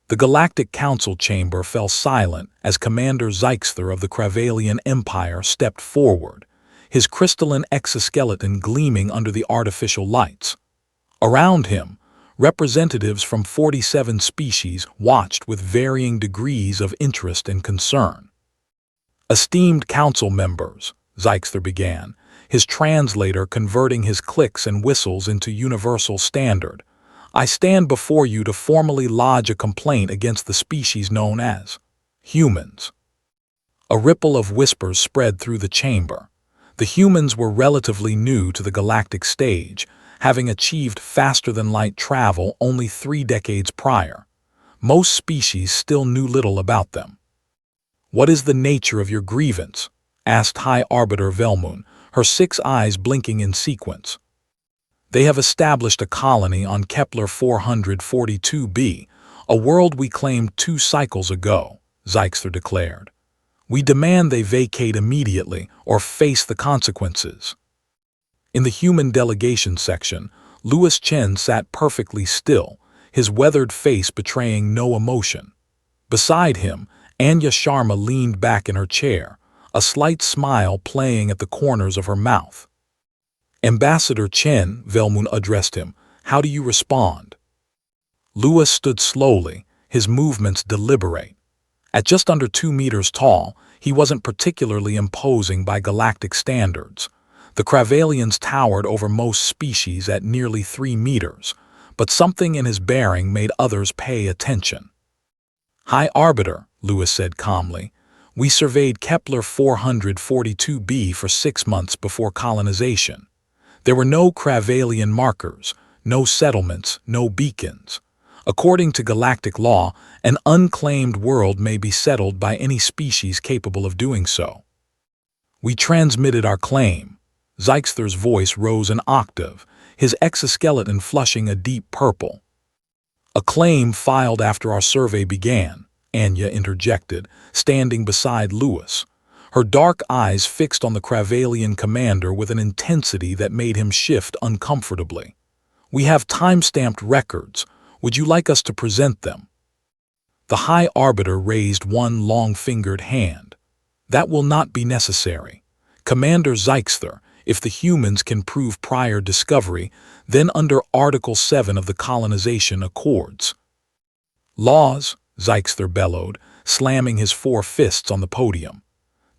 The Galactic Council chamber fell silent as Commander Zyxther of the Kravalian Empire stepped forward, his crystalline exoskeleton gleaming under the artificial lights. Around him, representatives from 47 species watched with varying degrees of interest and concern. "Esteemed council members," Zyxther began, his translator converting his clicks and whistles into universal standard, "I stand before you to formally lodge a complaint against the species known as humans." A ripple of whispers spread through the chamber. The humans were relatively new to the galactic stage, having achieved faster-than-light travel only 3 decades prior. Most species still knew little about them. "What is the nature of your grievance?" asked High Arbiter Velmun, her 6 eyes blinking in sequence. "They have established a colony on Kepler 442b, a world we claimed 2 cycles ago," Zyxther declared. "We demand they vacate immediately or face the consequences." In the human delegation section, Louis Chen sat perfectly still, his weathered face betraying no emotion. Beside him, Anya Sharma leaned back in her chair, a slight smile playing at the corners of her mouth. "Ambassador Chen," Velmun addressed him, "how do you respond?" Louis stood slowly, his movements deliberate. At just under 2 meters tall, he wasn't particularly imposing by galactic standards. The Kravalians towered over most species at nearly 3 meters, but something in his bearing made others pay attention. "High Arbiter," Louis said calmly, "we surveyed Kepler 442b for 6 months before colonization. There were no Kravalian markers, no settlements, no beacons. According to galactic law, an unclaimed world may be settled by any species capable of doing so. We transmitted our claim." Zyxther's voice rose an octave, his exoskeleton flushing a deep purple. "A claim filed after our survey began," Anya interjected, standing beside Louis, her dark eyes fixed on the Kravalian commander with an intensity that made him shift uncomfortably. "We have time-stamped records. Would you like us to present them?" The High Arbiter raised one long-fingered hand. "That will not be necessary. Commander Zyxther, if the humans can prove prior discovery, then under Article 7 of the Colonization Accords." "Laws," Zyxther bellowed, slamming his 4 fists on the podium.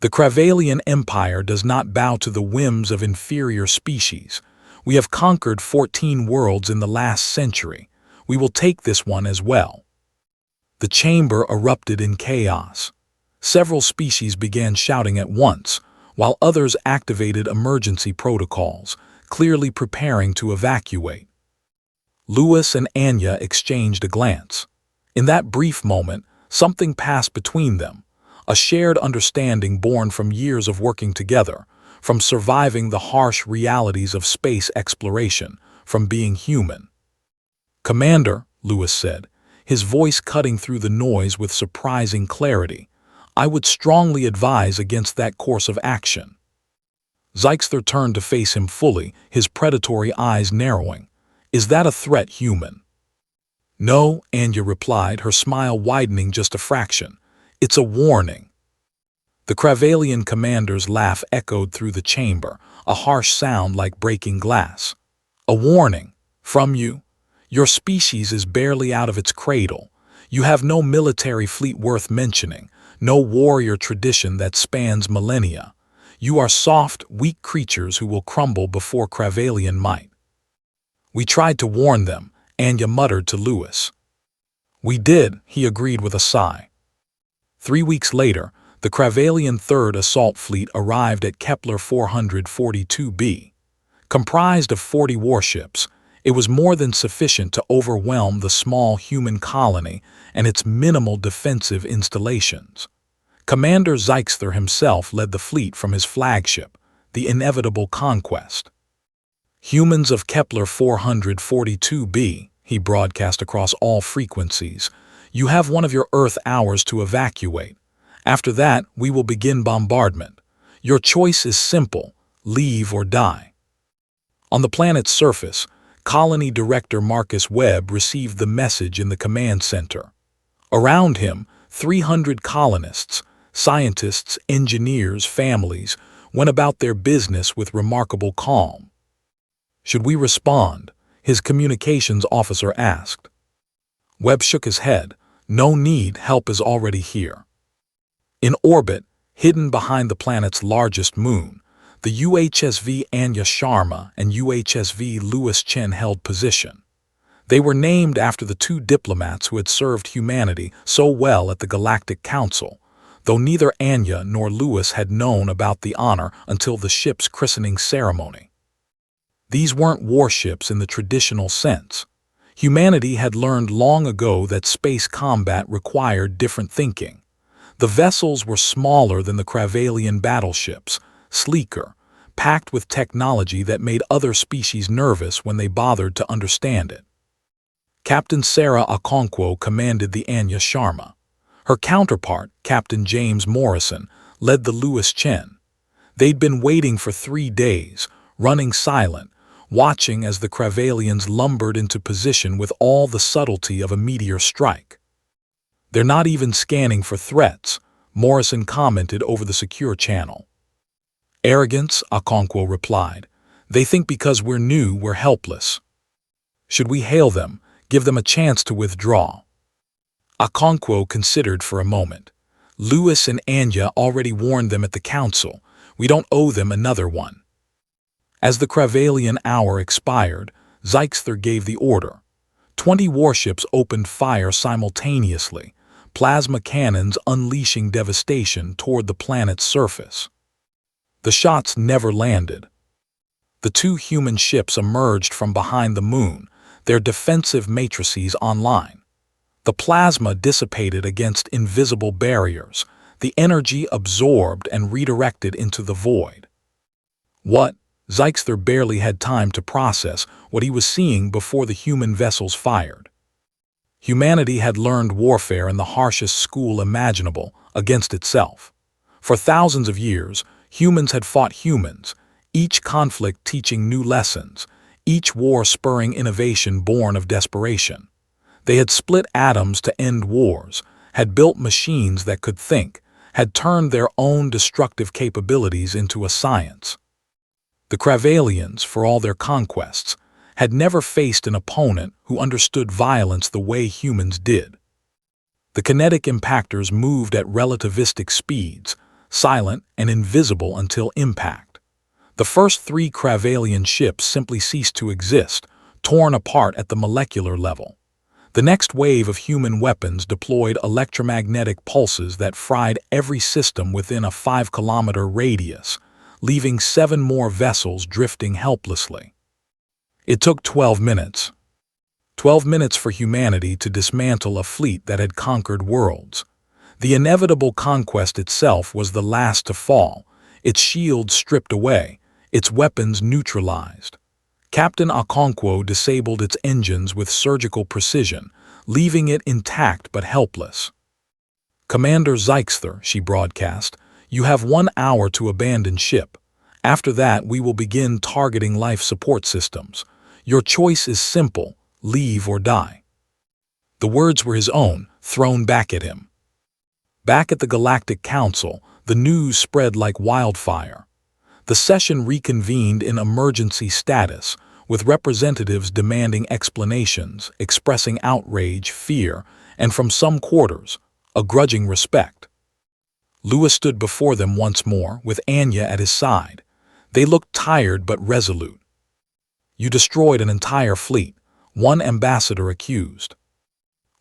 "The Kravalian Empire does not bow to the whims of inferior species. We have conquered 14 worlds in the last century. We will take this one as well." The chamber erupted in chaos. Several species began shouting at once, while others activated emergency protocols, clearly preparing to evacuate. Louis and Anya exchanged a glance. In that brief moment, something passed between them, a shared understanding born from years of working together, from surviving the harsh realities of space exploration, from being human. "Commander," Louis said, his voice cutting through the noise with surprising clarity, "I would strongly advise against that course of action." Zyxther turned to face him fully, his predatory eyes narrowing. "Is that a threat, human?" "No," Anya replied, her smile widening just a fraction. "It's a warning." The Kravalian commander's laugh echoed through the chamber, a harsh sound like breaking glass. "A warning? From you? Your species is barely out of its cradle. You have no military fleet worth mentioning, no warrior tradition that spans millennia. You are soft, weak creatures who will crumble before Kravalian might." "We tried to warn them," Anya muttered to Louis. "We did," he agreed with a sigh. 3 weeks later, the Kravalian Third Assault Fleet arrived at Kepler 442b. Comprised of 40 warships, it was more than sufficient to overwhelm the small human colony and its minimal defensive installations. Commander Zyxther himself led the fleet from his flagship, the inevitable Conquest. "Humans of Kepler 442b," he broadcast across all frequencies, "you have one of your Earth hours to evacuate. After that, we will begin bombardment. Your choice is simple: leave or die." On the planet's surface, Colony Director Marcus Webb received the message in the command center. Around him, 300 colonists, scientists, engineers, families, went about their business with remarkable calm. "Should we respond?" his communications officer asked. Webb shook his head. "No need, help is already here." In orbit, hidden behind the planet's largest moon, the UHSV Anya Sharma and UHSV Louis Chen held position. They were named after the two diplomats who had served humanity so well at the Galactic Council, though neither Anya nor Louis had known about the honor until the ship's christening ceremony. These weren't warships in the traditional sense. Humanity had learned long ago that space combat required different thinking. The vessels were smaller than the Kravalian battleships, sleeker, packed with technology that made other species nervous when they bothered to understand it. Captain Sarah Okonkwo commanded the Anya Sharma. Her counterpart, Captain James Morrison, led the Louis Chen. They'd been waiting for 3 days, running silent, watching as the Kravalians lumbered into position with all the subtlety of a meteor strike. "They're not even scanning for threats," Morrison commented over the secure channel. "Arrogance," Okonkwo replied. "They think because we're new, we're helpless." "Should we hail them, give them a chance to withdraw?" Okonkwo considered for a moment. "Louis and Anya already warned them at the council. We don't owe them another one." As the Kravalian hour expired, Zeixther gave the order. 20 warships opened fire simultaneously, plasma cannons unleashing devastation toward the planet's surface. The shots never landed. The 2 human ships emerged from behind the moon, their defensive matrices online. The plasma dissipated against invisible barriers, the energy absorbed and redirected into the void. What? Zeixther barely had time to process what he was seeing before the human vessels fired. Humanity had learned warfare in the harshest school imaginable, against itself. For thousands of years, humans had fought humans, each conflict teaching new lessons, each war spurring innovation born of desperation. They had split atoms to end wars, had built machines that could think, had turned their own destructive capabilities into a science. The Kravalians, for all their conquests, had never faced an opponent who understood violence the way humans did. The kinetic impactors moved at relativistic speeds, silent and invisible until impact. The first 3 Kravalian ships simply ceased to exist, torn apart at the molecular level. The next wave of human weapons deployed electromagnetic pulses that fried every system within a 5-kilometer radius, leaving 7 more vessels drifting helplessly. It took 12 minutes. 12 minutes for humanity to dismantle a fleet that had conquered worlds. The inevitable conquest itself was the last to fall, its shields stripped away, its weapons neutralized. Captain Okonkwo disabled its engines with surgical precision, leaving it intact but helpless. "Commander Zeixther," she broadcast, "you have 1 hour to abandon ship. After that, we will begin targeting life support systems. Your choice is simple, leave or die." The words were his own, thrown back at him. Back at the Galactic Council, the news spread like wildfire. The session reconvened in emergency status, with representatives demanding explanations, expressing outrage, fear, and from some quarters, a grudging respect. Louis stood before them once more, with Anya at his side. They looked tired but resolute. "You destroyed an entire fleet," one ambassador accused.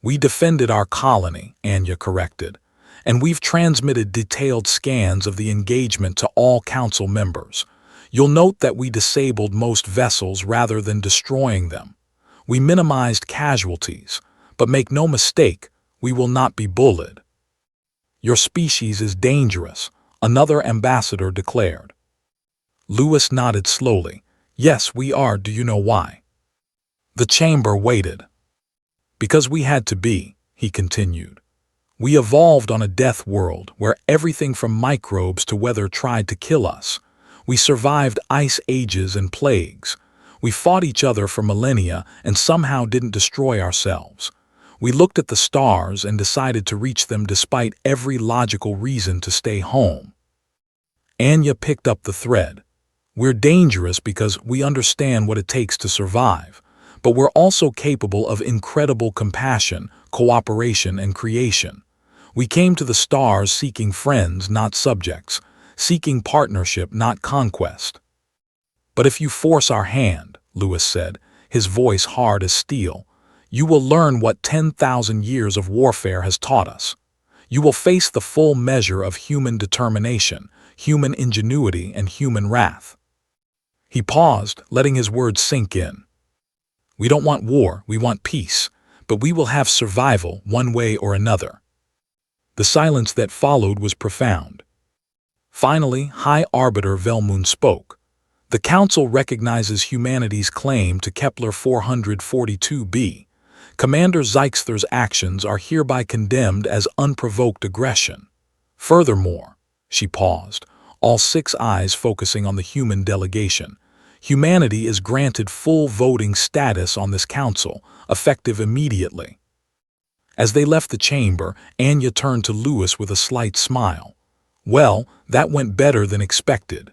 "We defended our colony," Anya corrected, "and we've transmitted detailed scans of the engagement to all council members. You'll note that we disabled most vessels rather than destroying them. We minimized casualties, but make no mistake, we will not be bullied." "Your species is dangerous," another ambassador declared. Louis nodded slowly. "Yes, we are. Do you know why?" The chamber waited. "Because we had to be," he continued. "We evolved on a death world where everything from microbes to weather tried to kill us. We survived ice ages and plagues. We fought each other for millennia and somehow didn't destroy ourselves. We looked at the stars and decided to reach them despite every logical reason to stay home. Anya picked up the thread. We're dangerous because we understand what it takes to survive, but we're also capable of incredible compassion, cooperation, and creation. We came to the stars seeking friends, not subjects, seeking partnership, not conquest. But if you force our hand, Lewis said, his voice hard as steel, you will learn what 10,000 years of warfare has taught us. You will face the full measure of human determination, human ingenuity, and human wrath. He paused, letting his words sink in. We don't want war, we want peace, but we will have survival one way or another. The silence that followed was profound. Finally, High Arbiter Velmoon spoke. The Council recognizes humanity's claim to Kepler 442b. Commander Zeixther's actions are hereby condemned as unprovoked aggression. Furthermore, she paused, all 6 eyes focusing on the human delegation. Humanity is granted full voting status on this council, effective immediately. As they left the chamber, Anya turned to Lewis with a slight smile. Well, that went better than expected.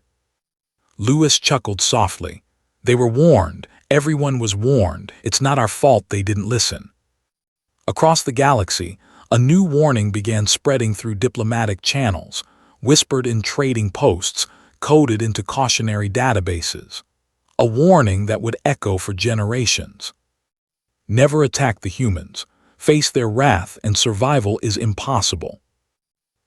Lewis chuckled softly. They were warned. Everyone was warned. It's not our fault they didn't listen. Across the galaxy, a new warning began spreading through diplomatic channels, whispered in trading posts, coded into cautionary databases. A warning that would echo for generations. Never attack the humans. Face their wrath and survival is impossible.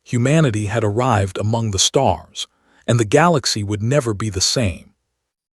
Humanity had arrived among the stars, and the galaxy would never be the same.